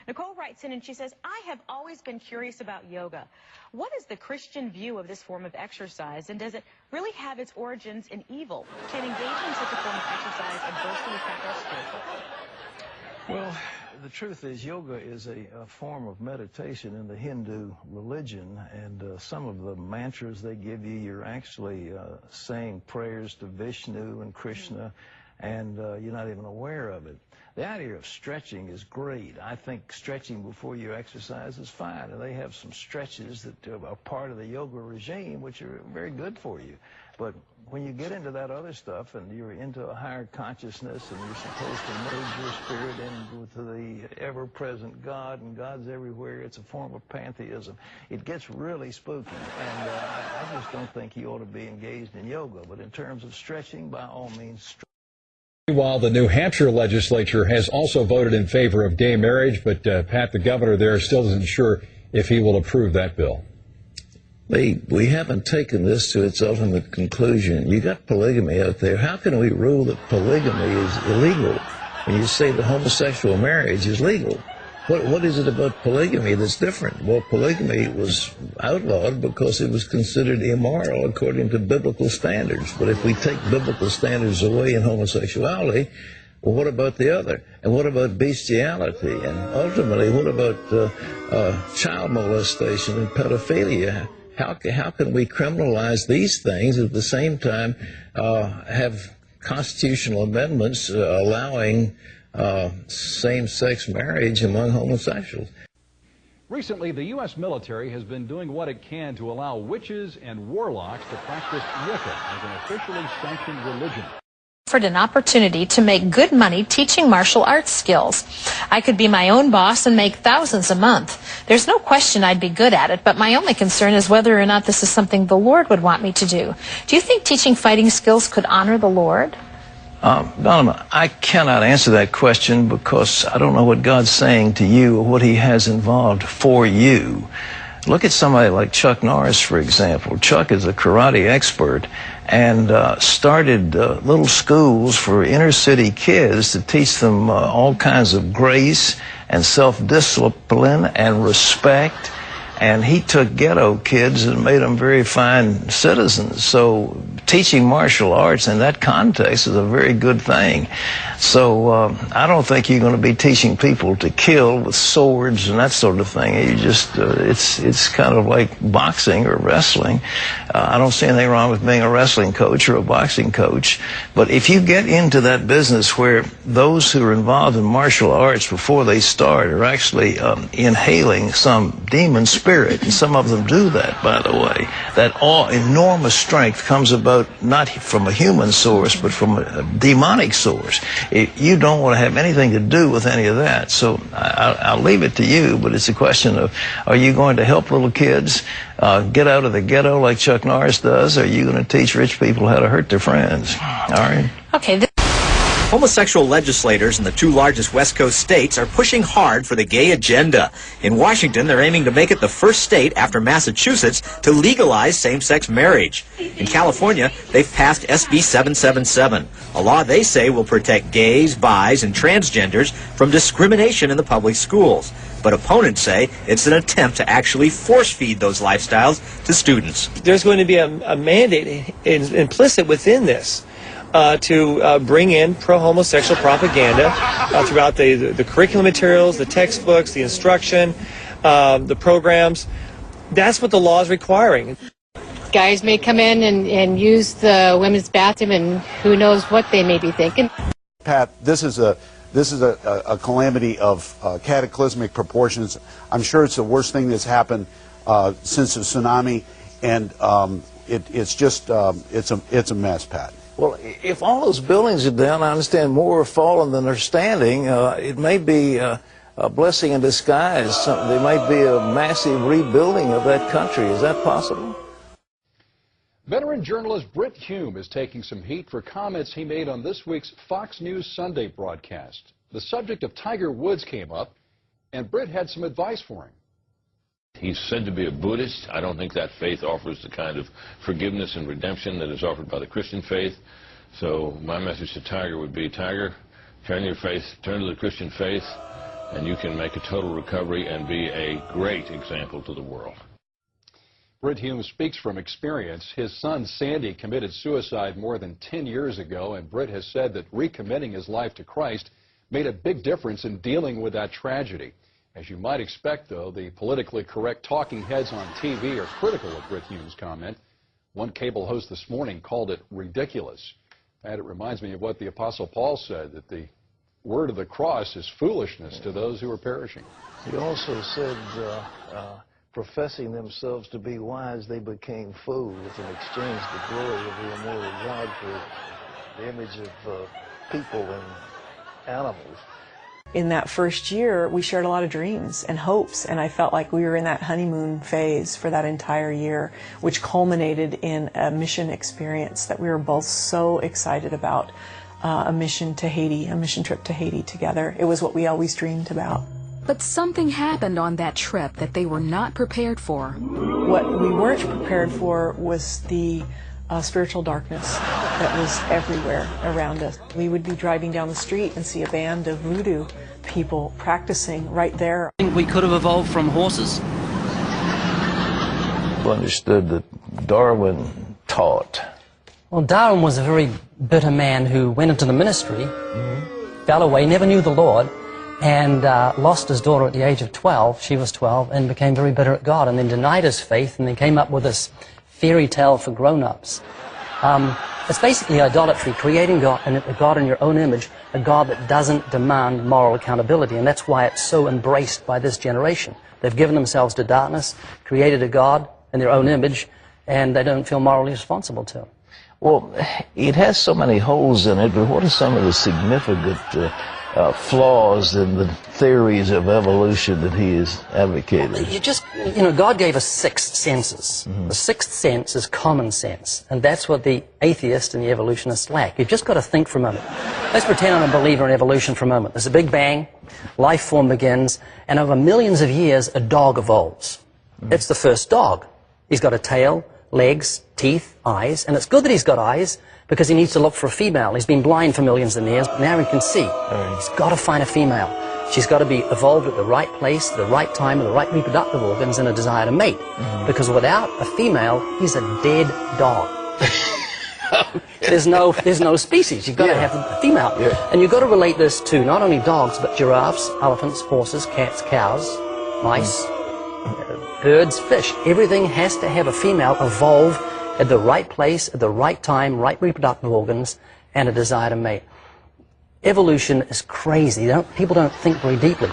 Nicole writes in and she says, I have always been curious about yoga. What is the Christian view of this form of exercise, and does it really have its origins in evil? Can engaging in such a form of exercise adversely affect our spiritual health? Well, the truth is yoga is a form of meditation in the Hindu religion, and some of the mantras they give you, you're actually saying prayers to Vishnu and Krishna, and you're not even aware of it. The idea of stretching is great. I think stretching before you exercise is fine, and they have some stretches that are part of the yoga regime, which are very good for you. But when you get into that other stuff and you're into a higher consciousness and you're supposed to merge your spirit into the ever-present God, and God's everywhere, it's a form of pantheism. It gets really spooky, and I just don't think you ought to be engaged in yoga. But in terms of stretching, by all means, stretch. While the New Hampshire legislature has also voted in favor of gay marriage, but Pat, the governor there, still isn't sure if he will approve that bill. We haven't taken this to its ultimate conclusion. You got polygamy out there. How can we rule that polygamy is illegal when you say that homosexual marriage is legal? What is it about polygamy that's different? Well, polygamy was outlawed because it was considered immoral according to biblical standards. But if we take biblical standards away in homosexuality, well, what about the other? And what about bestiality? And ultimately, what about child molestation and pedophilia? How can we criminalize these things at the same time have constitutional amendments allowing same-sex marriage among homosexuals? Recently, the U.S. military has been doing what it can to allow witches and warlocks to practice Wicca as an officially sanctioned religion. Offered an opportunity to make good money teaching martial arts skills. I could be my own boss and make thousands a month. There's no question I'd be good at it, but my only concern is whether or not this is something the Lord would want me to do. Do you think teaching fighting skills could honor the Lord? Donovan, I cannot answer that question because I don't know what God's saying to you or what he has involved for you. Look at somebody like Chuck Norris, for example. Chuck is a karate expert and started little schools for inner city kids to teach them all kinds of grace and self-discipline and respect. And he took ghetto kids and made them very fine citizens. So teaching martial arts in that context is a very good thing. So I don't think you're going to be teaching people to kill with swords and that sort of thing. You just it's kind of like boxing or wrestling. I don't see anything wrong with being a wrestling coach or a boxing coach. But if you get into that business where those who are involved in martial arts before they start are actually inhaling some demon spirit, and some of them do that, by the way, that enormous strength comes about not from a human source, but from a demonic source. You don't want to have anything to do with any of that. So I'll leave it to you, but it's a question of, are you going to help little kids get out of the ghetto like Chuck Norris does, or are you going to teach rich people how to hurt their friends? All right? Okay. Homosexual legislators in the two largest West Coast states are pushing hard for the gay agenda. In Washington, they're aiming to make it the first state after Massachusetts to legalize same-sex marriage. In California, they've passed SB 777, a law they say will protect gays, bis, and transgenders from discrimination in the public schools. But opponents say it's an attempt to actually force-feed those lifestyles to students. There's going to be a mandate implicit within this. To bring in pro-homosexual propaganda throughout the curriculum materials, the textbooks, the instruction, the programs. That's what the law is requiring. Guys may come in and use the women's bathroom, and who knows what they may be thinking. Pat, this is a calamity of cataclysmic proportions. I'm sure it's the worst thing that's happened since the tsunami, and it's a mess, Pat. Well, if all those buildings are down, I understand more are fallen than are standing. It may be a blessing in disguise. There might be a massive rebuilding of that country. Is that possible? Veteran journalist Britt Hume is taking some heat for comments he made on this week's Fox News Sunday broadcast. The subject of Tiger Woods came up, and Britt had some advice for him. He's said to be a Buddhist. I don't think that faith offers the kind of forgiveness and redemption that is offered by the Christian faith. So my message to Tiger would be, Tiger, turn to the Christian faith, and you can make a total recovery and be a great example to the world. Britt Hume speaks from experience. His son Sandy committed suicide more than 10 years ago, and Britt has said that recommitting his life to Christ made a big difference in dealing with that tragedy. As you might expect, though, the politically correct talking heads on TV are critical of Britt Hume's comment. One cable host this morning called it ridiculous. And it reminds me of what the Apostle Paul said, that the word of the cross is foolishness to those who are perishing. He also said, professing themselves to be wise, they became fools and exchanged the glory of the immortal God for the image of people and animals. In that first year, we shared a lot of dreams and hopes, and I felt like we were in that honeymoon phase for that entire year, which culminated in a mission experience that we were both so excited about, a mission to Haiti, a mission trip to Haiti together. It was what we always dreamed about. But something happened on that trip that they were not prepared for. What we weren't prepared for was the spiritual darkness that was everywhere around us. We would be driving down the street and see a band of voodoo people practicing right there. I think we could have evolved from horses. Understood that Darwin taught. Well, Darwin was a very bitter man who went into the ministry, fell away, never knew the Lord, and lost his daughter at the age of 12. She was 12, and became very bitter at God, and then denied his faith, and then came up with this fairy tale for grown-ups. It's basically idolatry, creating God in your own image, a God that doesn't demand moral accountability, and that's why it's so embraced by this generation. They've given themselves to darkness, created a God in their own image, and they don't feel morally responsible to him. Well, it has so many holes in it, but what are some of the significant flaws in the theories of evolution that he has advocated? God gave us 6 senses. The 6th sense is common sense, and that's what the atheist and the evolutionist lack. You've just got to think for a moment. Let's pretend I'm a believer in evolution for a moment. There's a big bang, life form begins, and over millions of years, a dog evolves. It's the first dog. He's got a tail, legs, teeth, eyes, and it's good that he's got eyes, because he needs to look for a female. He's been blind for millions of years, but now he can see. He's got to find a female. She's got to be evolved at the right place, the right time, with the right reproductive organs and a desire to mate. Because without a female, he's a dead dog. There's no species. You've got to have a female. And you've got to relate this to not only dogs, but giraffes, elephants, horses, cats, cows, mice, birds, fish. Everything has to have a female evolve at the right place, at the right time, right reproductive organs, and a desire to mate. Evolution is crazy. People don't think very deeply.